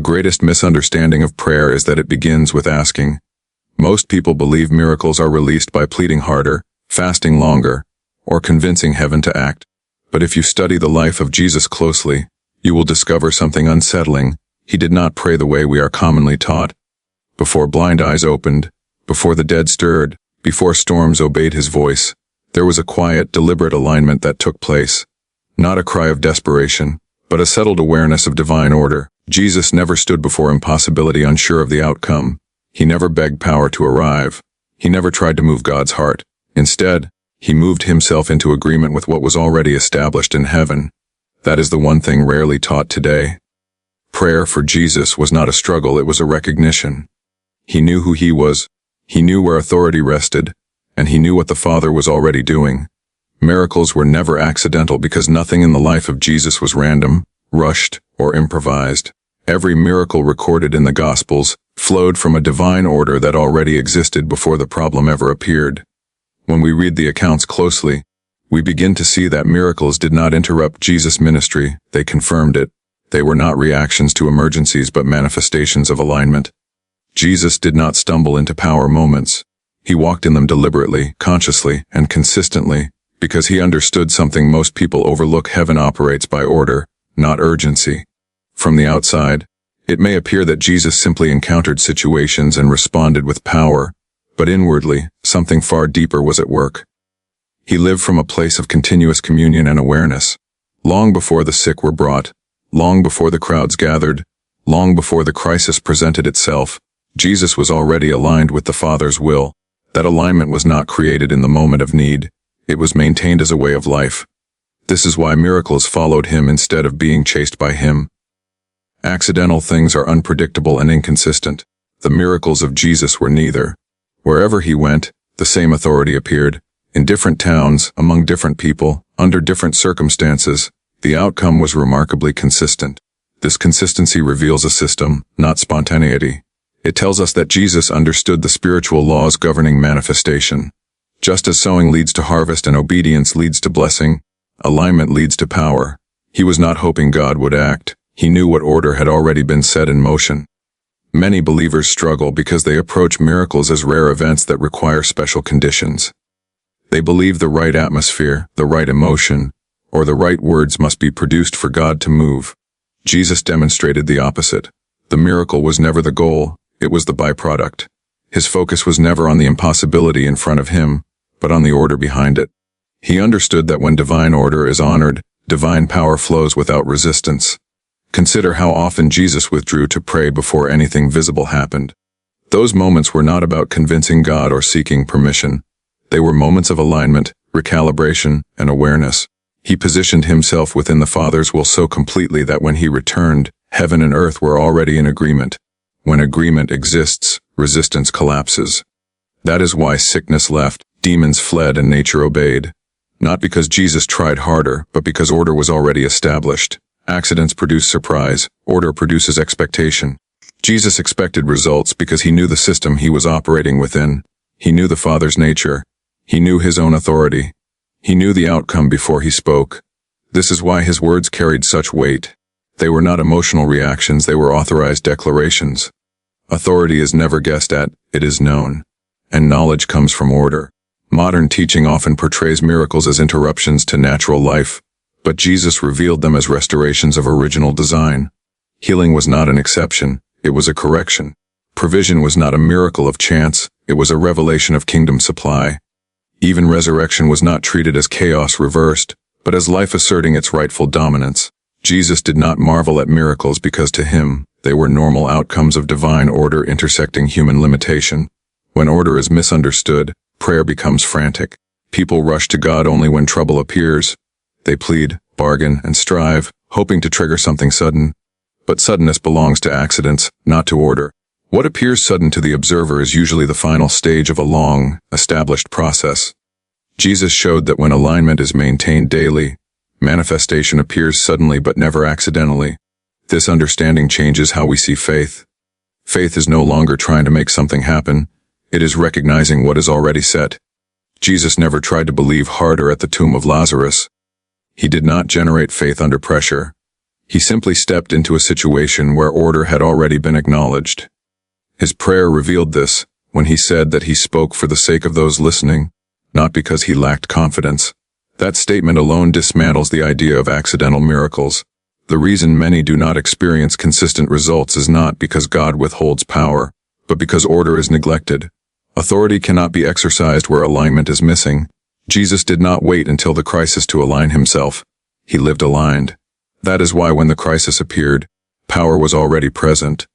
greatest misunderstanding of prayer is that it begins with asking. Most people believe miracles are released by pleading harder, fasting longer, or convincing heaven to act. But if you study the life of Jesus closely, you will discover something unsettling. He did not pray the way we are commonly taught. Before blind eyes opened, before the dead stirred, before storms obeyed his voice, there was a quiet, deliberate alignment that took place. Not a cry of desperation, but a settled awareness of divine order. Jesus never stood before impossibility unsure of the outcome. He never begged power to arrive. He never tried to move God's heart. Instead, he moved himself into agreement with what was already established in heaven. That is the one thing rarely taught today. Prayer for Jesus was not a struggle, it was a recognition. He knew who he was, he knew where authority rested, and he knew what the Father was already doing. Miracles were never accidental because nothing in the life of Jesus was random, rushed, or improvised. Every miracle recorded in the Gospels flowed from a divine order that already existed before the problem ever appeared. When we read the accounts closely, we begin to see that miracles did not interrupt Jesus' ministry, they confirmed it. They were not reactions to emergencies but manifestations of alignment. Jesus did not stumble into power moments. He walked in them deliberately, consciously, and consistently, because he understood something most people overlook: heaven operates by order, not urgency. From the outside, it may appear that Jesus simply encountered situations and responded with power, but inwardly, something far deeper was at work. He lived from a place of continuous communion and awareness. Long before the sick were brought, long before the crowds gathered, long before the crisis presented itself, Jesus was already aligned with the Father's will. That alignment was not created in the moment of need. It was maintained as a way of life. This is why miracles followed him instead of being chased by him. Accidental things are unpredictable and inconsistent. The miracles of Jesus were neither. Wherever he went, the same authority appeared. In different towns, among different people, under different circumstances, the outcome was remarkably consistent. This consistency reveals a system, not spontaneity. It tells us that Jesus understood the spiritual laws governing manifestation. Just as sowing leads to harvest and obedience leads to blessing, alignment leads to power. He was not hoping God would act. He knew what order had already been set in motion. Many believers struggle because they approach miracles as rare events that require special conditions. They believe the right atmosphere, the right emotion, or the right words must be produced for God to move. Jesus demonstrated the opposite. The miracle was never the goal, it was the byproduct. His focus was never on the impossibility in front of him, but on the order behind it. He understood that when divine order is honored, divine power flows without resistance. Consider how often Jesus withdrew to pray before anything visible happened. Those moments were not about convincing God or seeking permission. They were moments of alignment, recalibration, and awareness. He positioned himself within the Father's will so completely that when he returned, heaven and earth were already in agreement. When agreement exists, resistance collapses. That is why sickness left, demons fled, and nature obeyed. Not because Jesus tried harder, but because order was already established. Accidents produce surprise, order produces expectation. Jesus expected results because he knew the system he was operating within. He knew the Father's nature. He knew his own authority. He knew the outcome before he spoke. This is why his words carried such weight. They were not emotional reactions, they were authorized declarations. Authority is never guessed at, it is known. And knowledge comes from order. Modern teaching often portrays miracles as interruptions to natural life, but Jesus revealed them as restorations of original design. Healing was not an exception, it was a correction. Provision was not a miracle of chance, it was a revelation of kingdom supply. Even resurrection was not treated as chaos reversed, but as life asserting its rightful dominance. Jesus did not marvel at miracles because to him, they were normal outcomes of divine order intersecting human limitation. When order is misunderstood, prayer becomes frantic. People rush to God only when trouble appears. They plead, bargain, and strive, hoping to trigger something sudden. But suddenness belongs to accidents, not to order. What appears sudden to the observer is usually the final stage of a long, established process. Jesus showed that when alignment is maintained daily, manifestation appears suddenly but never accidentally. This understanding changes how we see faith. Faith is no longer trying to make something happen. It is recognizing what is already set. Jesus never tried to believe harder at the tomb of Lazarus. He did not generate faith under pressure. He simply stepped into a situation where order had already been acknowledged. His prayer revealed this when he said that he spoke for the sake of those listening, not because he lacked confidence. That statement alone dismantles the idea of accidental miracles. The reason many do not experience consistent results is not because God withholds power, but because order is neglected. Authority cannot be exercised where alignment is missing. Jesus did not wait until the crisis to align himself. He lived aligned. That is why when the crisis appeared, power was already present.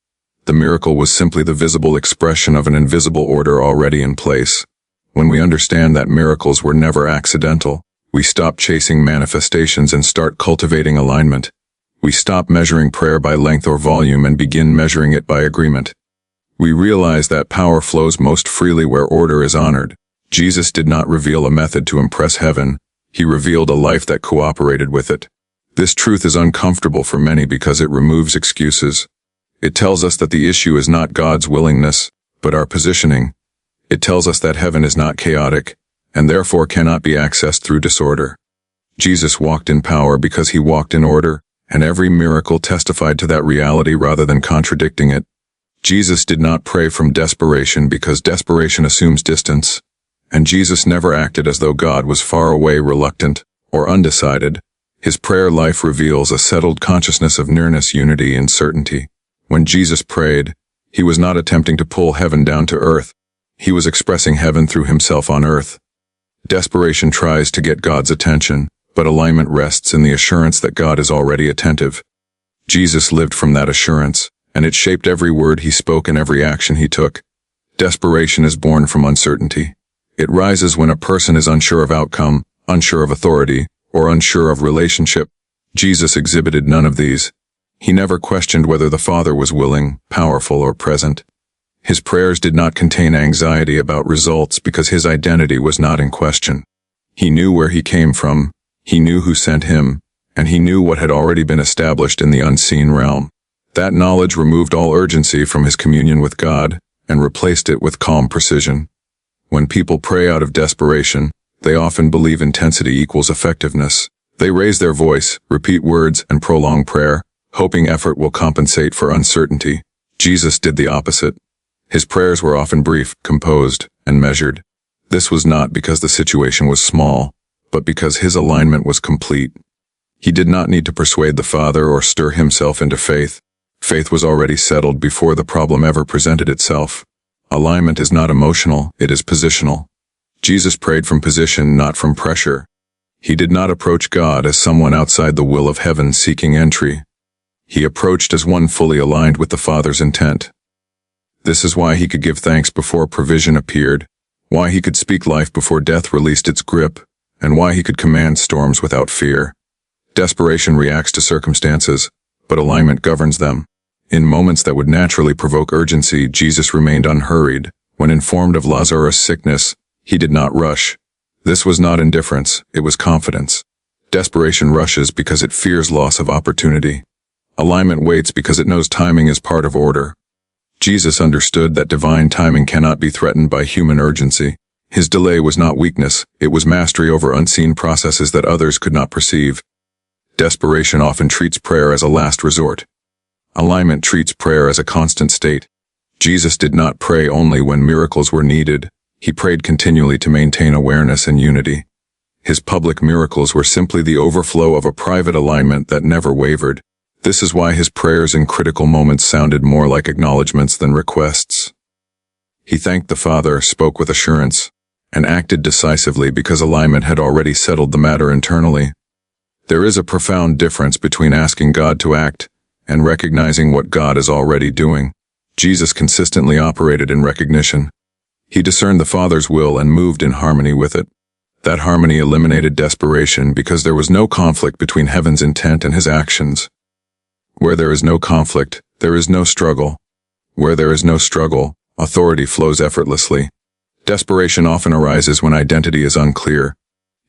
The miracle was simply the visible expression of an invisible order already in place. When we understand that miracles were never accidental, we stop chasing manifestations and start cultivating alignment. We stop measuring prayer by length or volume and begin measuring it by agreement. We realize that power flows most freely where order is honored. Jesus did not reveal a method to impress heaven. He revealed a life that cooperated with it. This truth is uncomfortable for many because it removes excuses. It tells us that the issue is not God's willingness, but our positioning. It tells us that heaven is not chaotic, and therefore cannot be accessed through disorder. Jesus walked in power because he walked in order, and every miracle testified to that reality rather than contradicting it. Jesus did not pray from desperation because desperation assumes distance, and Jesus never acted as though God was far away, reluctant, or undecided. His prayer life reveals a settled consciousness of nearness, unity, and certainty. When Jesus prayed, he was not attempting to pull heaven down to earth. He was expressing heaven through himself on earth. Desperation tries to get God's attention, but alignment rests in the assurance that God is already attentive. Jesus lived from that assurance, and it shaped every word he spoke and every action he took. Desperation is born from uncertainty. It rises when a person is unsure of outcome, unsure of authority, or unsure of relationship. Jesus exhibited none of these. He never questioned whether the Father was willing, powerful, or present. His prayers did not contain anxiety about results because his identity was not in question. He knew where he came from, he knew who sent him, and he knew what had already been established in the unseen realm. That knowledge removed all urgency from his communion with God and replaced it with calm precision. When people pray out of desperation, they often believe intensity equals effectiveness. They raise their voice, repeat words, and prolong prayer, hoping effort will compensate for uncertainty. Jesus did the opposite. His prayers were often brief, composed, and measured. This was not because the situation was small, but because his alignment was complete. He did not need to persuade the Father or stir himself into faith. Faith was already settled before the problem ever presented itself. Alignment is not emotional, it is positional. Jesus prayed from position, not from pressure. He did not approach God as someone outside the will of heaven seeking entry. He approached as one fully aligned with the Father's intent. This is why he could give thanks before provision appeared, why he could speak life before death released its grip, and why he could command storms without fear. Desperation reacts to circumstances, but alignment governs them. In moments that would naturally provoke urgency, Jesus remained unhurried. When informed of Lazarus' sickness, he did not rush. This was not indifference, it was confidence. Desperation rushes because it fears loss of opportunity. Alignment waits because it knows timing is part of order. Jesus understood that divine timing cannot be threatened by human urgency. His delay was not weakness, it was mastery over unseen processes that others could not perceive. Desperation often treats prayer as a last resort. Alignment treats prayer as a constant state. Jesus did not pray only when miracles were needed. He prayed continually to maintain awareness and unity. His public miracles were simply the overflow of a private alignment that never wavered. This is why his prayers in critical moments sounded more like acknowledgments than requests. He thanked the Father, spoke with assurance, and acted decisively because alignment had already settled the matter internally. There is a profound difference between asking God to act and recognizing what God is already doing. Jesus consistently operated in recognition. He discerned the Father's will and moved in harmony with it. That harmony eliminated desperation because there was no conflict between heaven's intent and his actions. Where there is no conflict, there is no struggle. Where there is no struggle, authority flows effortlessly. Desperation often arises when identity is unclear.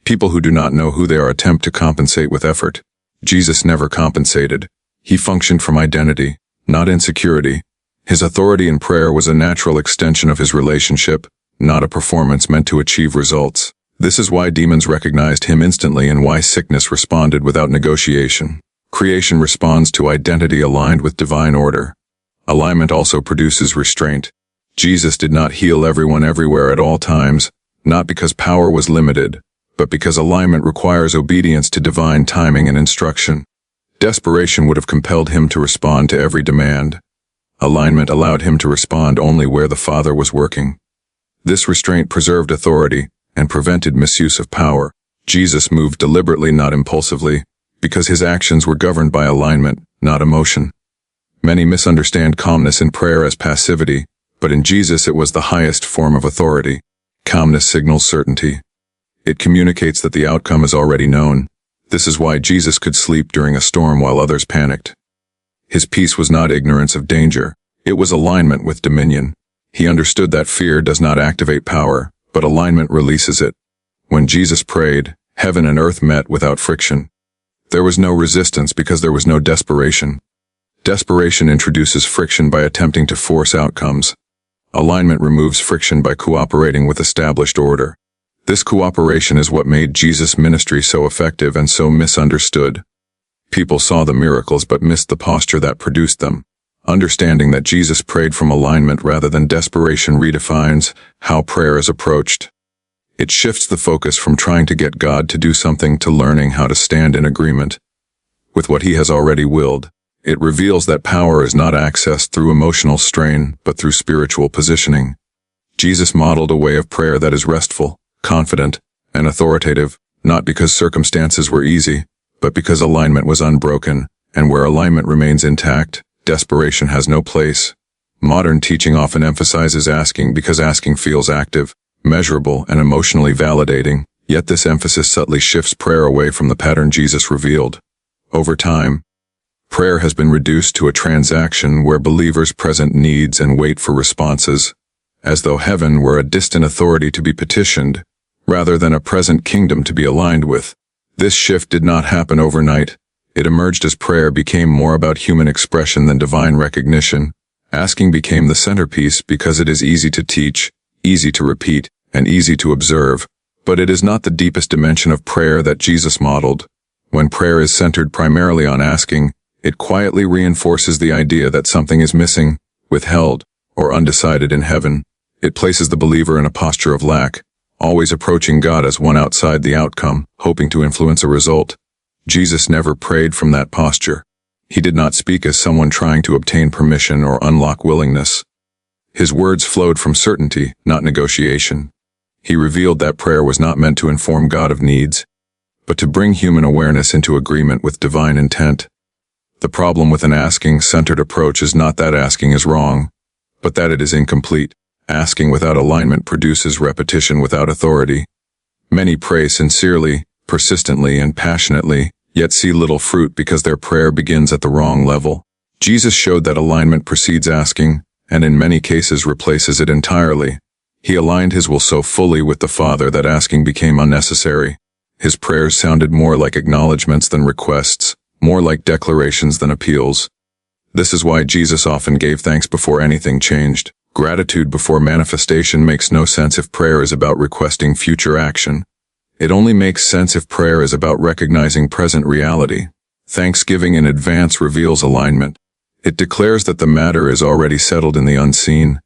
People who do not know who they are attempt to compensate with effort. Jesus never compensated. He functioned from identity, not insecurity. His authority in prayer was a natural extension of his relationship, not a performance meant to achieve results. This is why demons recognized him instantly and why sickness responded without negotiation. Creation responds to identity aligned with divine order. Alignment also produces restraint. Jesus did not heal everyone everywhere at all times, not because power was limited, but because alignment requires obedience to divine timing and instruction. Desperation would have compelled him to respond to every demand. Alignment allowed him to respond only where the Father was working. This restraint preserved authority and prevented misuse of power. Jesus moved deliberately, not impulsively, because his actions were governed by alignment, not emotion. Many misunderstand calmness in prayer as passivity, but in Jesus it was the highest form of authority. Calmness signals certainty. It communicates that the outcome is already known. This is why Jesus could sleep during a storm while others panicked. His peace was not ignorance of danger. It was alignment with dominion. He understood that fear does not activate power, but alignment releases it. When Jesus prayed, heaven and earth met without friction. There was no resistance because there was no desperation. Desperation introduces friction by attempting to force outcomes. Alignment removes friction by cooperating with established order. This cooperation is what made Jesus' ministry so effective and so misunderstood. People saw the miracles but missed the posture that produced them. Understanding that Jesus prayed from alignment rather than desperation redefines how prayer is approached. It shifts the focus from trying to get God to do something to learning how to stand in agreement with what he has already willed. It reveals that power is not accessed through emotional strain, but through spiritual positioning. Jesus modeled a way of prayer that is restful, confident, and authoritative, not because circumstances were easy, but because alignment was unbroken, and where alignment remains intact, desperation has no place. Modern teaching often emphasizes asking because asking feels active, measurable, and emotionally validating, yet this emphasis subtly shifts prayer away from the pattern Jesus revealed. Over time, prayer has been reduced to a transaction where believers present needs and wait for responses, as though heaven were a distant authority to be petitioned, rather than a present kingdom to be aligned with. This shift did not happen overnight. It emerged as prayer became more about human expression than divine recognition. Asking became the centerpiece because it is easy to teach, easy to repeat, and easy to observe, but it is not the deepest dimension of prayer that Jesus modeled. When prayer is centered primarily on asking, it quietly reinforces the idea that something is missing, withheld, or undecided in heaven. It places the believer in a posture of lack, always approaching God as one outside the outcome, hoping to influence a result. Jesus never prayed from that posture. He did not speak as someone trying to obtain permission or unlock willingness. His words flowed from certainty, not negotiation. He revealed that prayer was not meant to inform God of needs, but to bring human awareness into agreement with divine intent. The problem with an asking-centered approach is not that asking is wrong, but that it is incomplete. Asking without alignment produces repetition without authority. Many pray sincerely, persistently, and passionately, yet see little fruit because their prayer begins at the wrong level. Jesus showed that alignment precedes asking, and in many cases replaces it entirely. He aligned his will so fully with the Father that asking became unnecessary. His prayers sounded more like acknowledgments than requests, more like declarations than appeals. This is why Jesus often gave thanks before anything changed. Gratitude before manifestation makes no sense if prayer is about requesting future action. It only makes sense if prayer is about recognizing present reality. Thanksgiving in advance reveals alignment. It declares that the matter is already settled in the unseen,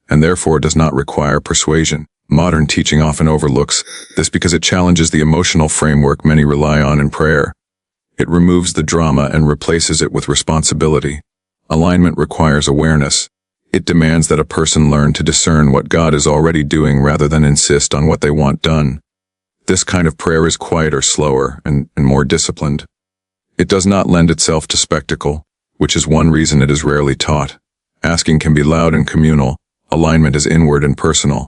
and therefore does not require persuasion. Modern teaching often overlooks this because it challenges the emotional framework many rely on in prayer. It removes the drama and replaces it with responsibility. Alignment requires awareness. It demands that a person learn to discern what God is already doing rather than insist on what they want done. This kind of prayer is quieter, slower, and more disciplined. It does not lend itself to spectacle, which is one reason it is rarely taught. Asking can be loud and communal. Alignment is inward and personal.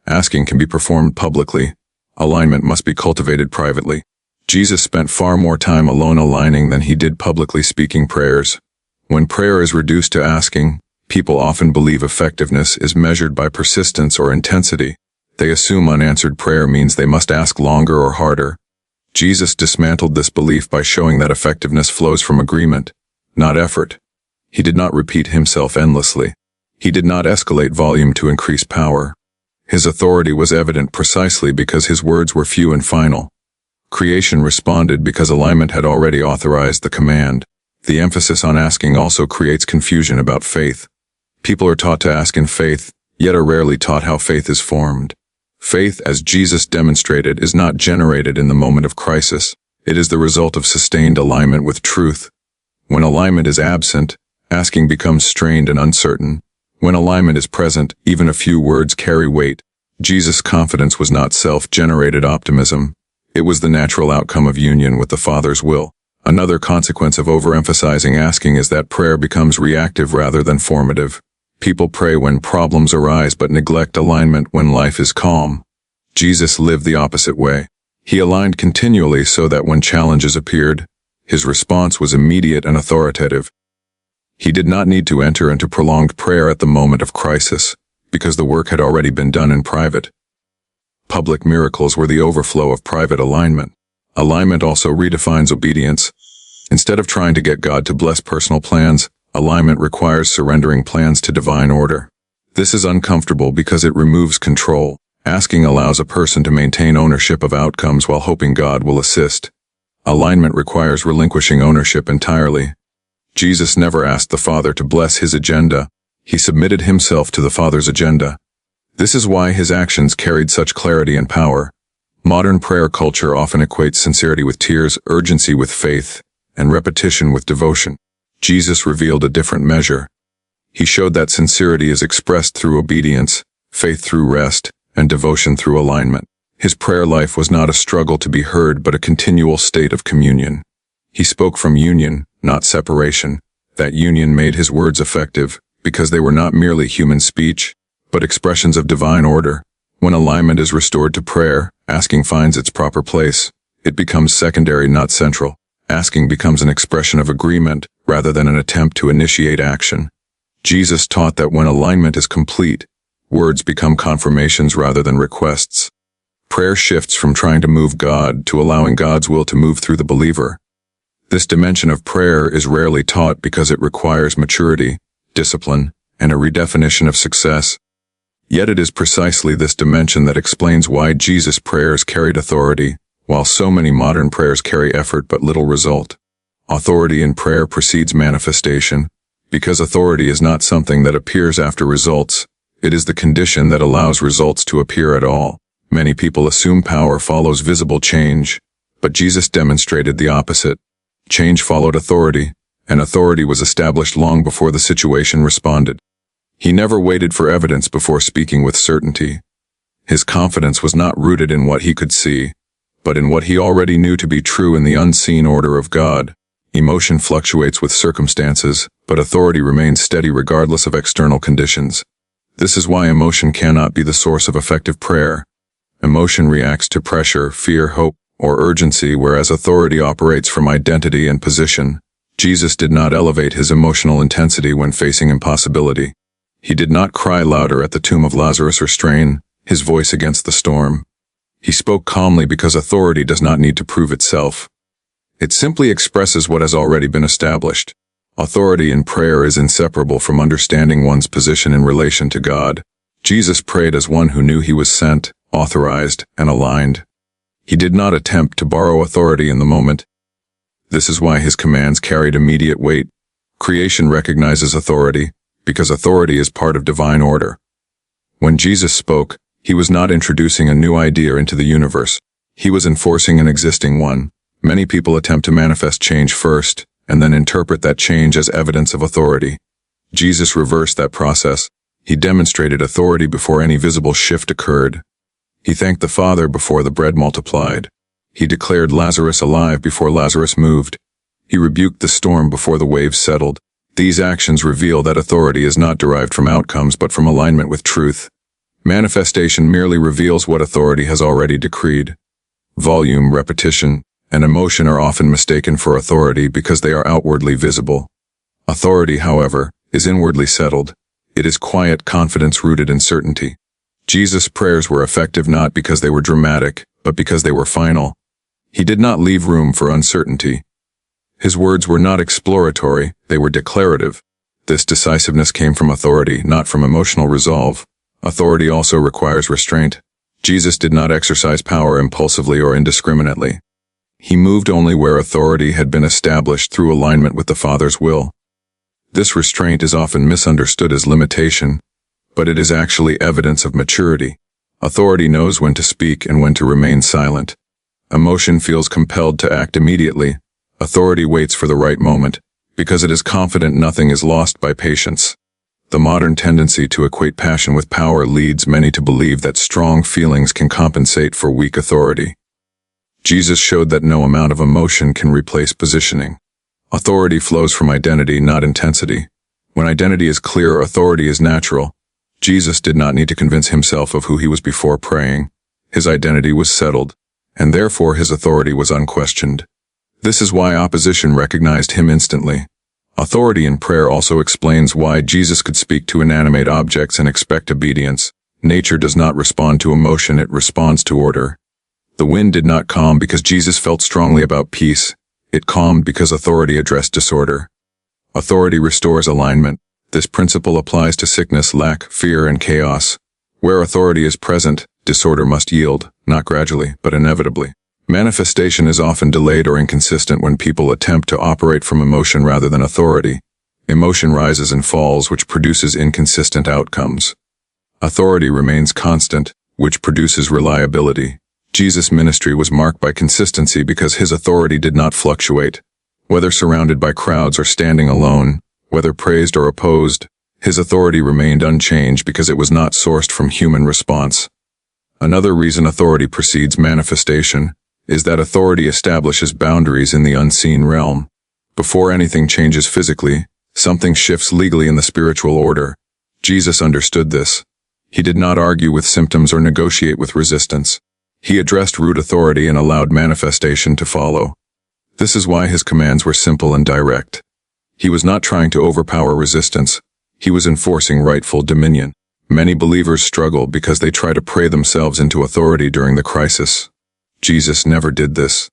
Asking can be performed publicly. Alignment must be cultivated privately. Jesus spent far more time alone aligning than he did publicly speaking prayers. When prayer is reduced to asking, people often believe effectiveness is measured by persistence or intensity. They assume unanswered prayer means they must ask longer or harder. Jesus dismantled this belief by showing that effectiveness flows from agreement, not effort. He did not repeat himself endlessly. He did not escalate volume to increase power. His authority was evident precisely because his words were few and final. Creation responded because alignment had already authorized the command. The emphasis on asking also creates confusion about faith. People are taught to ask in faith, yet are rarely taught how faith is formed. Faith, as Jesus demonstrated, is not generated in the moment of crisis. It is the result of sustained alignment with truth. When alignment is absent, asking becomes strained and uncertain. When alignment is present, even a few words carry weight. Jesus' confidence was not self-generated optimism. It was the natural outcome of union with the Father's will. Another consequence of overemphasizing asking is that prayer becomes reactive rather than formative. People pray when problems arise but neglect alignment when life is calm. Jesus lived the opposite way. He aligned continually so that when challenges appeared, his response was immediate and authoritative. He did not need to enter into prolonged prayer at the moment of crisis, because the work had already been done in private. Public miracles were the overflow of private alignment. Alignment also redefines obedience. Instead of trying to get God to bless personal plans, alignment requires surrendering plans to divine order. This is uncomfortable because it removes control. Asking allows a person to maintain ownership of outcomes while hoping God will assist. Alignment requires relinquishing ownership entirely. Jesus never asked the Father to bless his agenda. He submitted himself to the Father's agenda. This is why his actions carried such clarity and power. Modern prayer culture often equates sincerity with tears, urgency with faith, and repetition with devotion. Jesus revealed a different measure. He showed that sincerity is expressed through obedience, faith through rest, and devotion through alignment. His prayer life was not a struggle to be heard but a continual state of communion. He spoke from union, not separation. That union made his words effective, because they were not merely human speech, but expressions of divine order. When alignment is restored to prayer, asking finds its proper place. It becomes secondary, not central. Asking becomes an expression of agreement, rather than an attempt to initiate action. Jesus taught that when alignment is complete, words become confirmations rather than requests. Prayer shifts from trying to move God to allowing God's will to move through the believer. This dimension of prayer is rarely taught because it requires maturity, discipline, and a redefinition of success. Yet it is precisely this dimension that explains why Jesus' prayers carried authority, while so many modern prayers carry effort but little result. Authority in prayer precedes manifestation, because authority is not something that appears after results. It is the condition that allows results to appear at all. Many people assume power follows visible change, but Jesus demonstrated the opposite. Change followed authority, and authority was established long before the situation responded. He never waited for evidence before speaking with certainty. His confidence was not rooted in what he could see, but in what he already knew to be true in the unseen order of God. Emotion fluctuates with circumstances, but authority remains steady regardless of external conditions. This is why emotion cannot be the source of effective prayer. Emotion reacts to pressure, fear, hope, or urgency, whereas authority operates from identity and position. Jesus did not elevate his emotional intensity when facing impossibility. He did not cry louder at the tomb of Lazarus or strain his voice against the storm. He spoke calmly because authority does not need to prove itself. It simply expresses what has already been established. Authority in prayer is inseparable from understanding one's position in relation to God. Jesus prayed as one who knew he was sent, authorized, and aligned. He did not attempt to borrow authority in the moment. This is why his commands carried immediate weight. Creation recognizes authority, because authority is part of divine order. When Jesus spoke, he was not introducing a new idea into the universe. He was enforcing an existing one. Many people attempt to manifest change first, and then interpret that change as evidence of authority. Jesus reversed that process. He demonstrated authority before any visible shift occurred. He thanked the Father before the bread multiplied. He declared Lazarus alive before Lazarus moved. He rebuked the storm before the waves settled. These actions reveal that authority is not derived from outcomes but from alignment with truth. Manifestation merely reveals what authority has already decreed. Volume, repetition, and emotion are often mistaken for authority because they are outwardly visible. Authority, however, is inwardly settled. It is quiet confidence rooted in certainty. Jesus' prayers were effective not because they were dramatic, but because they were final. He did not leave room for uncertainty. His words were not exploratory, they were declarative. This decisiveness came from authority, not from emotional resolve. Authority also requires restraint. Jesus did not exercise power impulsively or indiscriminately. He moved only where authority had been established through alignment with the Father's will. This restraint is often misunderstood as limitation, but it is actually evidence of maturity. Authority knows when to speak and when to remain silent. Emotion feels compelled to act immediately. Authority waits for the right moment, because it is confident nothing is lost by patience. The modern tendency to equate passion with power leads many to believe that strong feelings can compensate for weak authority. Jesus showed that no amount of emotion can replace positioning. Authority flows from identity, not intensity. When identity is clear, authority is natural. Jesus did not need to convince himself of who he was before praying. His identity was settled, and therefore his authority was unquestioned. This is why opposition recognized him instantly. Authority in prayer also explains why Jesus could speak to inanimate objects and expect obedience. Nature does not respond to emotion, it responds to order. The wind did not calm because Jesus felt strongly about peace. It calmed because authority addressed disorder. Authority restores alignment. This principle applies to sickness, lack, fear, and chaos. Where authority is present, disorder must yield, not gradually, but inevitably. Manifestation is often delayed or inconsistent when people attempt to operate from emotion rather than authority. Emotion rises and falls, which produces inconsistent outcomes. Authority remains constant, which produces reliability. Jesus' ministry was marked by consistency because his authority did not fluctuate. Whether surrounded by crowds or standing alone, whether praised or opposed, his authority remained unchanged because it was not sourced from human response. Another reason authority precedes manifestation is that authority establishes boundaries in the unseen realm. Before anything changes physically, something shifts legally in the spiritual order. Jesus understood this. He did not argue with symptoms or negotiate with resistance. He addressed root authority and allowed manifestation to follow. This is why his commands were simple and direct. He was not trying to overpower resistance. He was enforcing rightful dominion. Many believers struggle because they try to pray themselves into authority during the crisis. Jesus never did this.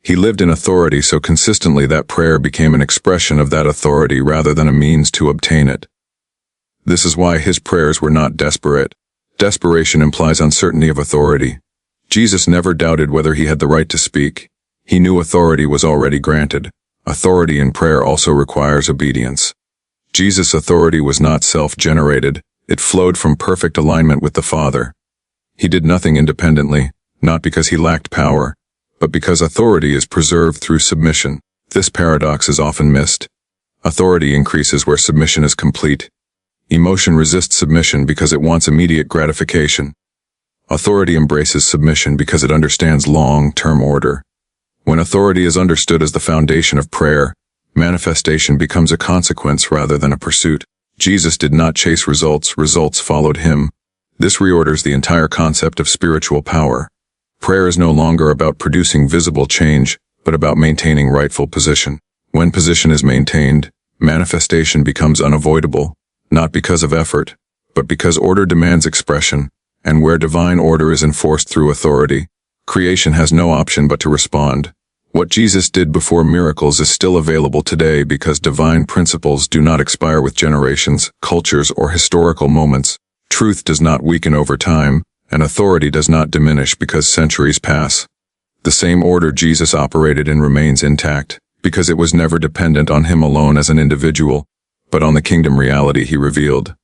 He lived in authority so consistently that prayer became an expression of that authority rather than a means to obtain it. This is why his prayers were not desperate. Desperation implies uncertainty of authority. Jesus never doubted whether he had the right to speak. He knew authority was already granted. Authority in prayer also requires obedience. Jesus' authority was not self-generated. It flowed from perfect alignment with the Father. He did nothing independently, not because he lacked power, but because authority is preserved through submission. This paradox is often missed. Authority increases where submission is complete. Emotion resists submission because it wants immediate gratification. Authority embraces submission because it understands long-term order. When authority is understood as the foundation of prayer, manifestation becomes a consequence rather than a pursuit. Jesus did not chase results, results followed him. This reorders the entire concept of spiritual power. Prayer is no longer about producing visible change, but about maintaining rightful position. When position is maintained, manifestation becomes unavoidable, not because of effort, but because order demands expression, and where divine order is enforced through authority, creation has no option but to respond. What Jesus did before miracles is still available today because divine principles do not expire with generations, cultures, or historical moments. Truth does not weaken over time, and authority does not diminish because centuries pass. The same order Jesus operated in remains intact, because it was never dependent on him alone as an individual, but on the kingdom reality he revealed.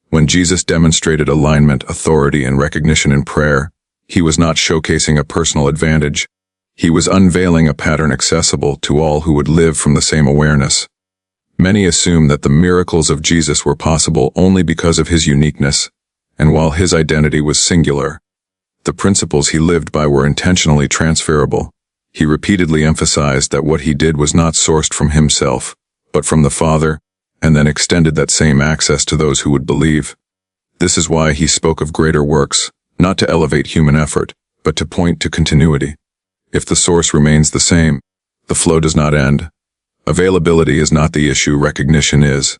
When Jesus demonstrated alignment, authority, and recognition in prayer, he was not showcasing a personal advantage. He was unveiling a pattern accessible to all who would live from the same awareness. Many assume that the miracles of Jesus were possible only because of his uniqueness, and while his identity was singular, the principles he lived by were intentionally transferable. He repeatedly emphasized that what he did was not sourced from himself, but from the Father, and then extended that same access to those who would believe. This is why he spoke of greater works, not to elevate human effort, but to point to continuity. If the source remains the same, the flow does not end. Availability is not the issue, recognition is.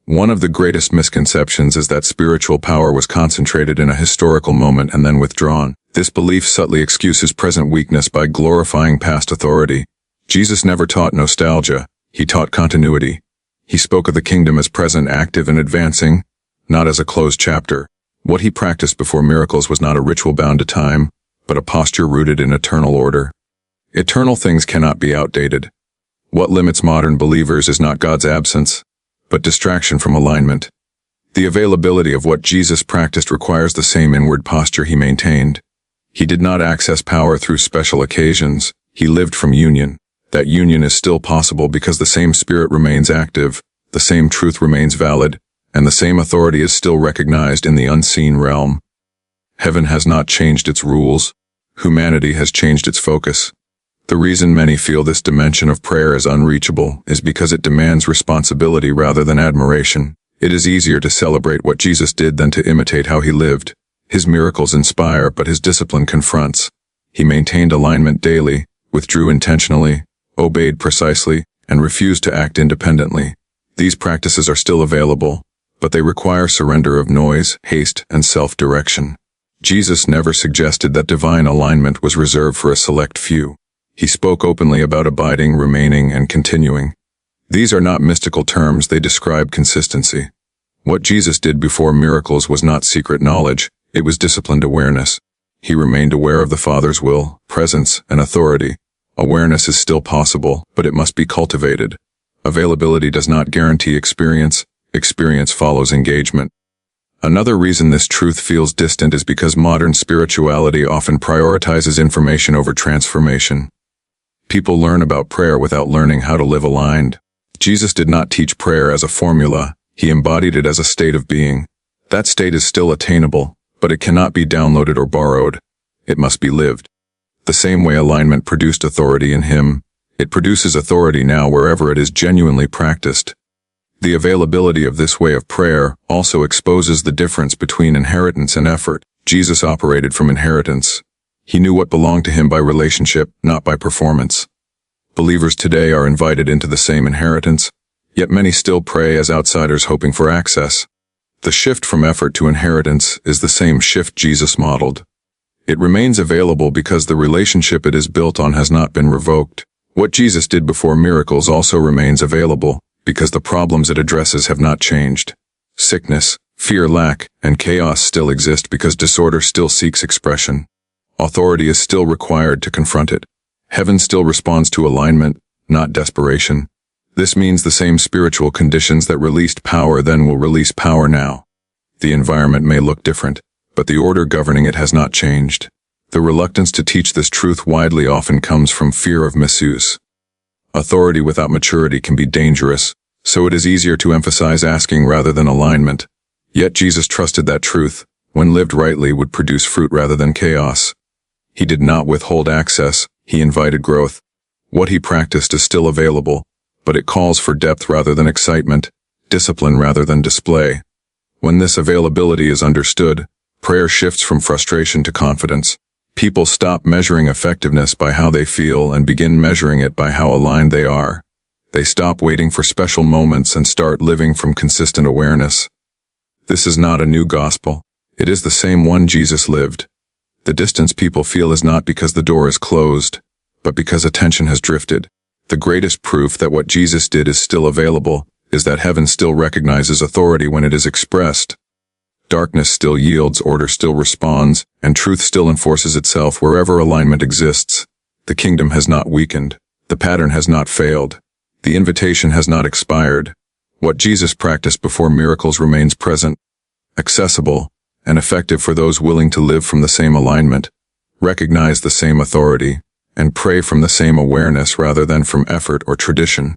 One of the greatest misconceptions is that spiritual power was concentrated in a historical moment and then withdrawn. This belief subtly excuses present weakness by glorifying past authority. Jesus never taught nostalgia, he taught continuity. He spoke of the kingdom as present, active, and advancing, not as a closed chapter. What he practiced before miracles was not a ritual bound to time, but a posture rooted in eternal order. Eternal things cannot be outdated. What limits modern believers is not God's absence, but distraction from alignment. The availability of what Jesus practiced requires the same inward posture he maintained. He did not access power through special occasions. He lived from union. That union is still possible because the same Spirit remains active, the same truth remains valid, and the same authority is still recognized in the unseen realm. Heaven has not changed its rules. Humanity has changed its focus. The reason many feel this dimension of prayer is unreachable is because it demands responsibility rather than admiration. It is easier to celebrate what Jesus did than to imitate how he lived. His miracles inspire, but his discipline confronts. He maintained alignment daily, withdrew intentionally, obeyed precisely, and refused to act independently. These practices are still available, but they require surrender of noise, haste, and self-direction. Jesus never suggested that divine alignment was reserved for a select few. He spoke openly about abiding, remaining, and continuing. These are not mystical terms, they describe consistency. What Jesus did before miracles was not secret knowledge, it was disciplined awareness. He remained aware of the Father's will, presence, and authority. Awareness is still possible, but it must be cultivated. Availability does not guarantee experience. Experience follows engagement. Another reason this truth feels distant is because modern spirituality often prioritizes information over transformation. People learn about prayer without learning how to live aligned. Jesus did not teach prayer as a formula, he embodied it as a state of being. That state is still attainable, but it cannot be downloaded or borrowed. It must be lived. The same way alignment produced authority in him, it produces authority now wherever it is genuinely practiced. The availability of this way of prayer also exposes the difference between inheritance and effort. Jesus operated from inheritance. He knew what belonged to him by relationship, not by performance. Believers today are invited into the same inheritance, yet many still pray as outsiders hoping for access. The shift from effort to inheritance is the same shift Jesus modeled. It remains available because the relationship it is built on has not been revoked. What Jesus did before miracles also remains available, because the problems it addresses have not changed. Sickness, fear, lack, and chaos still exist because disorder still seeks expression. Authority is still required to confront it. Heaven still responds to alignment, not desperation. This means the same spiritual conditions that released power then will release power now. The environment may look different, but the order governing it has not changed. The reluctance to teach this truth widely often comes from fear of misuse. Authority without maturity can be dangerous, so it is easier to emphasize asking rather than alignment. Yet Jesus trusted that truth, when lived rightly, would produce fruit rather than chaos. He did not withhold access, he invited growth. What he practiced is still available, but it calls for depth rather than excitement, discipline rather than display. When this availability is understood, prayer shifts from frustration to confidence. People stop measuring effectiveness by how they feel and begin measuring it by how aligned they are. They stop waiting for special moments and start living from consistent awareness. This is not a new gospel. It is the same one Jesus lived. The distance people feel is not because the door is closed, but because attention has drifted. The greatest proof that what Jesus did is still available is that heaven still recognizes authority when it is expressed. Darkness still yields, order still responds, and truth still enforces itself wherever alignment exists. The kingdom has not weakened. The pattern has not failed. The invitation has not expired. What Jesus practiced before miracles remains present, accessible, and effective for those willing to live from the same alignment, recognize the same authority, and pray from the same awareness rather than from effort or tradition.